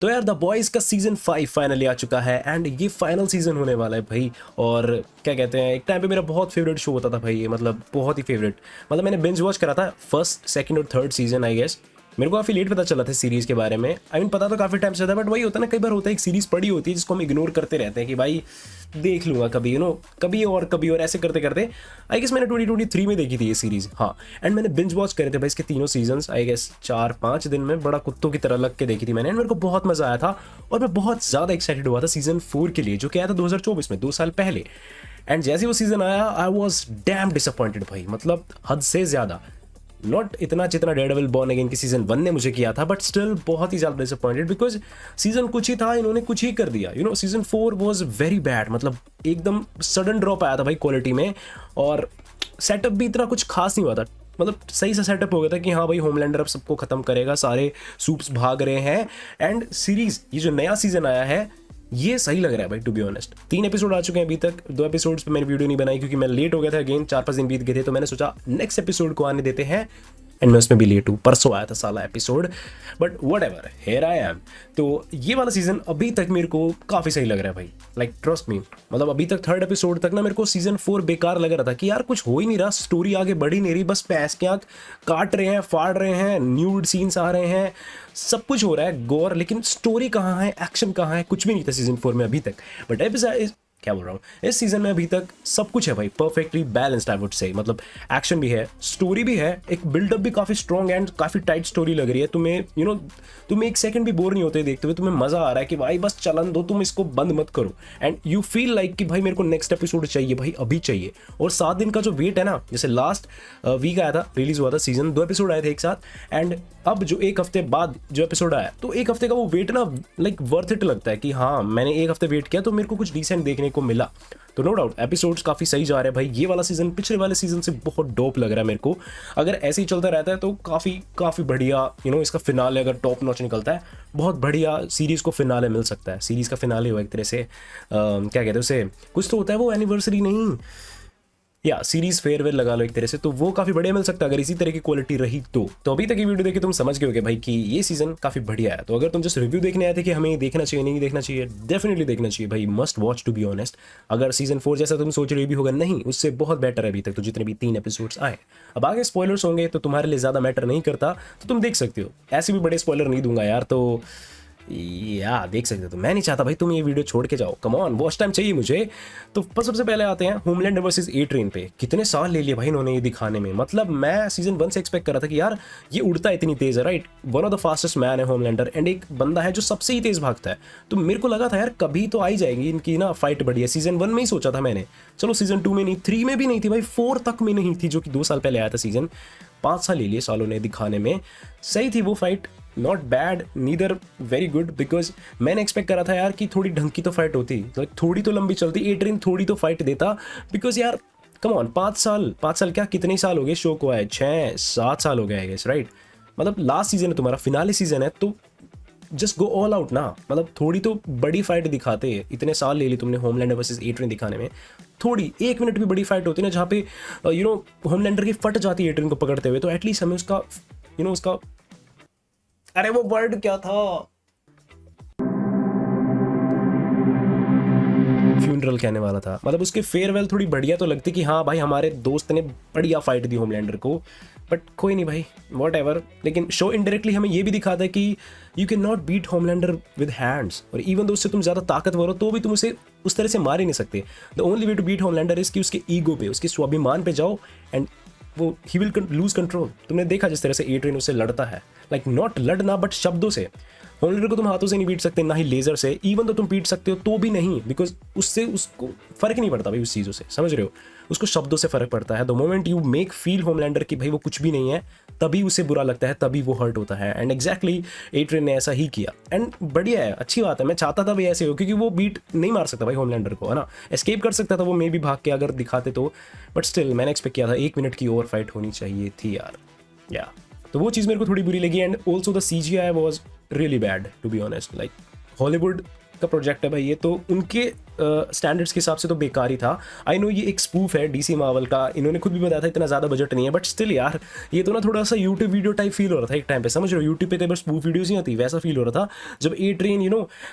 तो यार the boys का सीजन 5 फाइनली आ चुका है एंड ये फाइनल सीजन होने वाला है भाई। और क्या कहते हैं, एक टाइम पे मेरा बहुत फेवरेट शो होता था भाई ये, मतलब बहुत ही फेवरेट। मतलब मैंने बिंज वॉच करा था फर्स्ट सेकंड और थर्ड सीजन आई गेस। मेरे को काफ़ी लेट पता चला था सीरीज़ के बारे में। आई मीन पता तो काफ़ी टाइम से था, बट वही होता है ना, कई बार होता है एक सीरीज़ पड़ी होती है जिसको हम इग्नोर करते रहते हैं कि भाई देख लूँगा कभी, कभी और ऐसे करते करते आई गेस मैंने 2023 में देखी थी ये सीरीज़। हाँ, एंड मैंने बिंज वॉच करे थे भाई इसके तीनों सीजन्स आई गेस 4-5 दिन में, बड़ा कुत्तों की तरह लग के देखी थी मैंने। एंड मेरे को बहुत मज़ा आया था और मैं बहुत ज़्यादा एक्साइटेड हुआ था सीजन 4 के लिए, जो कि आया था 2024 में, 2 साल पहले। एंड जैसे वो सीजन आया आई वॉज डैम डिसअपॉइंटेड भाई, मतलब हद से ज़्यादा। नॉट इतना जितना डेयरडेविल बॉर्न अगेन की सीजन 1 ने मुझे किया था, बट स्टिल बहुत ही ज़्यादा डिसअपॉइंटेड बिकॉज सीजन कुछ ही था, इन्होंने कुछ ही कर दिया। सीजन 4 वॉज वेरी बैड, मतलब एकदम सडन ड्रॉप आया था भाई क्वालिटी में। और सेटअप भी इतना कुछ खास नहीं हुआ था, मतलब सही सा सेटअप हो गया था कि हाँ भाई होमलैंडर अब सबको खत्म करेगा, सारे सूप्स भाग रहे हैं। एंड सीरीज ये जो नया सीजन आया है ये सही लग रहा है भाई, टू बी ऑनेस्ट। 3 एपिसोड आ चुके हैं अभी तक, 2 एपिसोड्स पे मैंने वीडियो नहीं बनाई क्योंकि मैं लेट हो गया था अगेन, 4-5 दिन बीत गए थे, तो मैंने सोचा नेक्स्ट एपिसोड को आने देते हैं। एंड मैं उसमें भी लेट हूँ, परसों आया था साला episode, but what ever, here I am. तो ये वाला सीजन अभी तक मेरे को काफ़ी सही लग रहा है भाई, लाइक ट्रस्ट मी। मतलब अभी तक 3rd एपिसोड तक ना मेरे को सीजन 4 बेकार लग रहा था कि यार कुछ हो ही नहीं रहा, स्टोरी आगे बढ़ ही नहीं रही, बस पैस के आँख काट रहे हैं, फाड़ रहे हैं, न्यूड सीन्स आ रहे हैं, सब कुछ हो रहा है गोर, लेकिन स्टोरी कहाँ है, एक्शन कहाँ है, कुछ भी नहीं था सीजन 4 में अभी तक। बट एपिसोड क्या बोल रहा हूँ, इस सीजन में अभी तक सब कुछ है भाई, perfectly balanced I would say. मतलब एक्शन भी है, स्टोरी भी है, एक बिल्डअप भी काफ़ी स्ट्रॉन्ग एंड काफ़ी टाइट स्टोरी लग रही है। तुम्हें तुम्हें एक सेकंड भी बोर नहीं होते देखते हुए, तुम्हें मज़ा आ रहा है कि भाई बस चलन दो, तुम इसको बंद मत करो। एंड यू फील लाइक कि भाई मेरे को नेक्स्ट एपिसोड चाहिए भाई, अभी चाहिए। और 7 दिन का जो वेट है ना, जैसे लास्ट वीक आया था, रिलीज हुआ था सीजन, 2 एपिसोड आए थे एक साथ, एंड अब जो 1 हफ्ते बाद जो एपिसोड आया, तो 1 हफ्ते का वो वेट ना लाइक वर्थ इट लगता है कि हाँ मैंने 1 हफ्ते वेट किया तो मेरे को कुछ डिसेंट देखने को मिला। तो नो डाउट एपिसोड्स काफ़ी सही जा रहे हैं भाई। ये वाला सीजन पिछले वाले सीजन से बहुत डोप लग रहा है मेरे को। अगर ऐसे ही चलता रहता है तो काफ़ी बढ़िया इसका फिनाले अगर टॉप नॉच निकलता है, बहुत बढ़िया सीरीज़ को फिनाले मिल सकता है। सीरीज़ का फिनाले हुआ एक तरह से, क्या कहते हैं उसे, कुछ तो होता है वो, एनिवर्सरी नहीं, या सीरीज फेयरवेल लगा लो एक तरह से, तो वो काफ़ी बढ़िया मिल सकता है अगर इसी तरह की क्वालिटी रही तो अभी तक ये वीडियो देखे तुम समझ गए होगे भाई कि ये सीजन काफ़ी बढ़िया है। तो अगर तुम जस्ट रिव्यू देखने आए थे कि हमें देखना चाहिए नहीं देखना चाहिए, डेफिनेटली देखना चाहिए भाई, must watch to be honest. अगर सीजन 4 जैसा तुम सोच रहे भी होगा, नहीं, उससे बहुत बेटर है अभी तक तो जितने भी 3 एपिसोड्स आए। अब आगे स्पॉयलर्स होंगे तो तुम्हारे लिए ज़्यादा मैटर नहीं करता, तो तुम देख सकते हो, ऐसे भी बड़े स्पॉयलर नहीं दूंगा यार, तो या देख सकते हो। तो मैं नहीं चाहता भाई तुम ये वीडियो छोड़ के जाओ, कम ऑन, वॉच टाइम चाहिए मुझे। तो सबसे पहले आते हैं होमलैंडर वर्सेस ए ट्रेन पे। कितने साल ले लिए भाई इन्होंने ये दिखाने में, मतलब मैं सीजन 1 से एक्सपेक्ट कर रहा था कि यार ये उड़ता इतनी तेज है, right, one of the fastest man है होमलैंडर, एंड एक बंदा है जो सबसे ही तेज भागता है। तो मेरे को लगा था यार कभी तो आई जाएगी इनकी ना फाइट बढ़िया। सीजन 1 में ही सोचा था मैंने, चलो सीजन 2 में नहीं, 3 में भी नहीं थी भाई, 4 तक में नहीं थी, जो कि 2 साल पहले आया था सीजन। 5 साल ले लिए सालों ने दिखाने में। सही थी वो fight, not bad neither very good, because मैंने एक्सपेक्ट करा था यार कि थोड़ी ढंग की तो फाइट होती, थोड़ी तो लंबी चलती, ए ट्रेन थोड़ी तो फाइट देता, बिकॉज यार कम ऑन, 5 साल क्या, कितने साल हो गए शो को आए, 6-7 साल हो गए आई गेस, राइट। मतलब लास्ट सीजन है तुम्हारा, फिनाले सीजन है, तो जस्ट गो ऑल आउट ना, मतलब थोड़ी तो बड़ी फाइट दिखाते। इतने साल ले ली तुमने होमलैंडर वर्सेस ए ट्रेन दिखाने में, थोड़ी 1 मिनट भी बड़ी फाइट होती ना जहाँ पे होमलैंडर की फट जाती है ए ट्रेन को पकड़ते हुए, तो एटलीस्ट हमें उसका उसका, अरे वो वर्ड क्या था, फ्यूनरल कहने वाला था, मतलब उसके फेयरवेल थोड़ी बढ़िया तो लगती कि हाँ भाई हमारे दोस्त ने बढ़िया फाइट दी होमलैंडर को, बट कोई नहीं भाई, वॉट एवर। लेकिन शो इनडायरेक्टली हमें ये भी दिखाता है कि you can not beat Homelander with hands, और इवन दो उससे तुम ज़्यादा ताकतवर हो तो भी तुम उसे उस तरह से मार ही नहीं सकते। The only way to beat Homelander is कि उसके ईगो पे, उसके स्वाभिमान पे जाओ, एंड वो ही विल लूज कंट्रोल। तुमने देखा जिस तरह से ए ट्रेन उससे लड़ता है, लाइक नॉट लड़ना बट शब्दों से। होमलैंडर को तुम हाथों से नहीं पीट सकते, ना ही लेजर से, इवन तो तुम पीट सकते हो तो भी नहीं, बिकॉज उससे उसको फर्क नहीं पड़ता भाई उस चीज़ों से, समझ रहे हो, उसको शब्दों से फर्क पड़ता है। The moment you make feel Homelander कि भाई वो कुछ भी नहीं है, तभी उसे बुरा लगता है, तभी वो हर्ट होता है। एंड एग्जैक्टली ए ट्रेन ने ऐसा ही किया, एंड बढ़िया है, अच्छी बात है। मैं चाहता था भाई ऐसे हो, क्योंकि वो बीट नहीं मार सकता भाई होमलैंडर को, है ना, एस्केप कर सकता था वो, मे भी भाग के अगर दिखाते तो, बट स्टिल मैंने एक्सपेक्ट किया था 1 मिनट की ओवर फाइट होनी चाहिए थी यार, या तो वो चीज़ मेरे को थोड़ी बुरी लगी। And also the CGI was really bad to be honest, like Hollywood का प्रोजेक्ट है भाई ये, तो उनके स्टैंडर्ड्स के हिसाब से तो बेकार ही था। आई नो ये एक स्पूफ है डीसी मार्वल का, इन्होंने खुद भी बताया था इतना ज़्यादा बजट नहीं है, बट स्टिल यार ये तो ना थोड़ा सा यूट्यूब वीडियो टाइप फील हो रहा था एक टाइम पे, समझ रहे हो, यूट्यूब पे कई बार स्पूफ वीडियोज़ नहीं आती, वैसा फील हो रहा था जब ए ट्रेन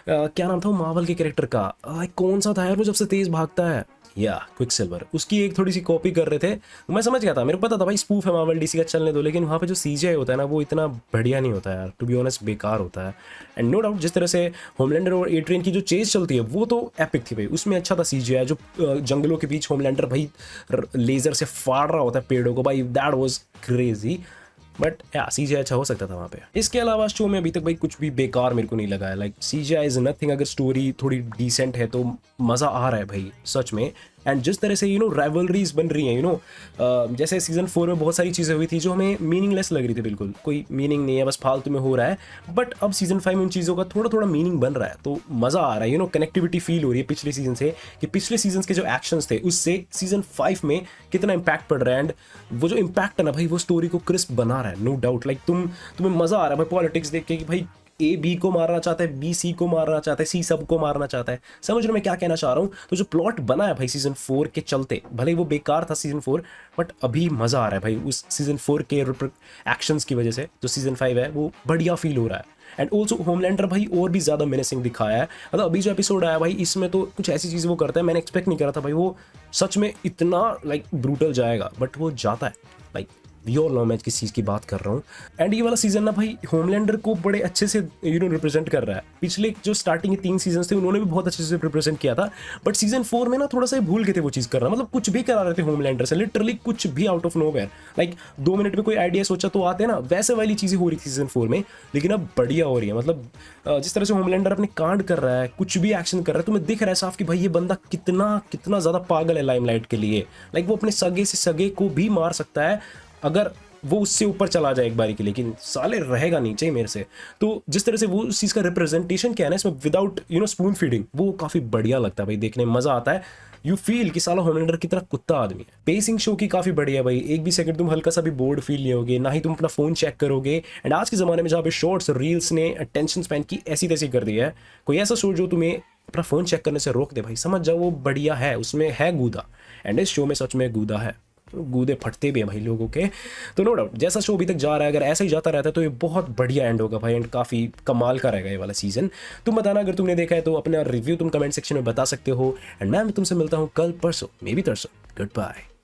क्या नाम था वो मार्वल के कैरेक्टर का, कौन सा था यार वो जब से तेज़ भागता है, या क्विक सिल्वर, उसकी एक थोड़ी सी कॉपी कर रहे थे। मैं समझ गया था, मेरे को पता था भाई स्पूफ है मार्वल डीसी का, चलने दो, लेकिन वहाँ पे जो सीजीआई होता है ना वो इतना बढ़िया नहीं होता है यार, टू बी ऑनेस्ट बेकार होता है। एंड नो डाउट जिस तरह से होमलैंडर और ए ट्रेन की जो चेज चलती है वो तो एपिक थी भाई, उसमें अच्छा था सीजीआई, जो जंगलों के बीच होमलैंडर भाई लेजर से फाड़ रहा होता है पेड़ों को भाई, दैट वाज क्रेजी। बट या सीजीआई अच्छा हो सकता था वहाँ पे। इसके अलावा शो में अभी तक भाई कुछ भी बेकार मेरे को नहीं लगा है, लाइक सीजीआई इज नथिंग, अगर स्टोरी थोड़ी डिसेंट है तो मज़ा आ रहा है भाई सच में। एंड जिस तरह से राइवलरीज बन रही हैं जैसे सीजन 4 में बहुत सारी चीज़ें हुई थी जो हमें मीनिंगलेस लग रही थी, बिल्कुल कोई मीनिंग नहीं है, बस फालतू में हो रहा है, बट अब सीजन 5 में उन चीज़ों का थोड़ा थोड़ा मीनिंग बन रहा है, तो मज़ा आ रहा है, कनेक्टिविटी फील हो रही है पिछले सीजन से, कि पिछले सीजन के जो एक्शंस थे उससे सीजन 5 में कितना इंपैक्ट पड़ रहा है। एंड वो जो इंपैक्ट है ना भाई वो स्टोरी को क्रिस्प बना रहा है, नो डाउट। लाइक तुम्हें मज़ा आ रहा है भाई पॉलिटिक्स देख के कि भाई ए बी को मारना चाहता है, बी सी को मारना चाहता है, सी सब को मारना चाहता है, समझ रहे हो मैं क्या कहना चाह रहा हूँ। तो जो प्लॉट बना है भाई सीजन 4 के चलते, भले ही वो बेकार था सीजन 4, बट अभी मज़ा आ रहा है भाई उस सीजन 4 के एक्शंस की वजह से। जो सीजन 5 है वो बढ़िया फील हो रहा है। एंड ऑल्सो होमलैंडर भाई और भी ज़्यादा मेनेसिंग दिखाया है, मतलब अभी जो एपिसोड आया भाई इसमें तो कुछ ऐसी चीज़ वो करता है मैंने एक्सपेक्ट नहीं करा था भाई, वो सच में इतना लाइक ब्रूटल जाएगा, बट वो जाता है। लाइक वी ऑल नो मैं किस चीज़ की बात कर रहा हूँ। एंड ये वाला सीजन ना भाई होमलैंडर को बड़े अच्छे से रिप्रेजेंट कर रहा है। पिछले जो स्टार्टिंग के 3 सीजन थे उन्होंने भी बहुत अच्छे से रिप्रेजेंट किया था, बट सीजन 4 में ना थोड़ा सा भूल गए थे वो चीज़ करना, मतलब कुछ भी करा रहे थे होमलैंडर से, लिटरली कुछ भी out of nowhere, like 2 minute में कोई आइडिया सोचा तो आते ना, वैसे वाली चीज़ें हो रही थी सीजन 4 में, लेकिन अब बढ़िया हो रही है। मतलब जिस तरह से होमलैंडर अपने कांड कर रहा है, कुछ भी एक्शन कर रहा है, तुम्हें दिख रहा है साफ कि भाई ये बंदा कितना कितना ज़्यादा पागल है लाइमलाइट के लिए। लाइक वो अपने सगे से सगे को भी मार सकता है अगर वो उससे ऊपर चला जाए एक बारी के लिए, लेकिन साले रहेगा नीचे ही मेरे से। तो जिस तरह से वो उस चीज़ का रिप्रेजेंटेशन क्या है ना इसमें, विदाउट स्पून फीडिंग, वो काफ़ी बढ़िया लगता है भाई, देखने में मज़ा आता है। यू फील कि साला होमलैंडर की तरह कुत्ता आदमी है। पेसिंग शो की काफ़ी बढ़िया भाई, एक भी सेकंड तुम हल्का सा भी बोर्ड फील नहीं होगे, ना ही तुम अपना फ़ोन चेक करोगे। एंड आज के ज़माने में जहाँ पे शॉर्ट्स रील्स ने अटेंशन स्पैन की ऐसी तैसी कर दी है, कोई ऐसा शो जो तुम्हें अपना फ़ोन चेक करने से रोक दे भाई, समझ जाओ वो बढ़िया है, उसमें है गूदा। एंड इस शो में सच में गूदा है, गूदे फटते भी हैं भाई लोगों के। तो नो डाउट जैसा शो अभी तक जा रहा है, अगर ऐसा ही जाता रहता है तो ये बहुत बढ़िया एंड होगा भाई, एंड काफ़ी कमाल का रहेगा ये वाला सीजन। तुम बताना अगर तुमने देखा है तो अपना रिव्यू तुम कमेंट सेक्शन में बता सकते हो। एंड मैं तुमसे मिलता हूँ कल परसों, मे बी तरसों। Good bye.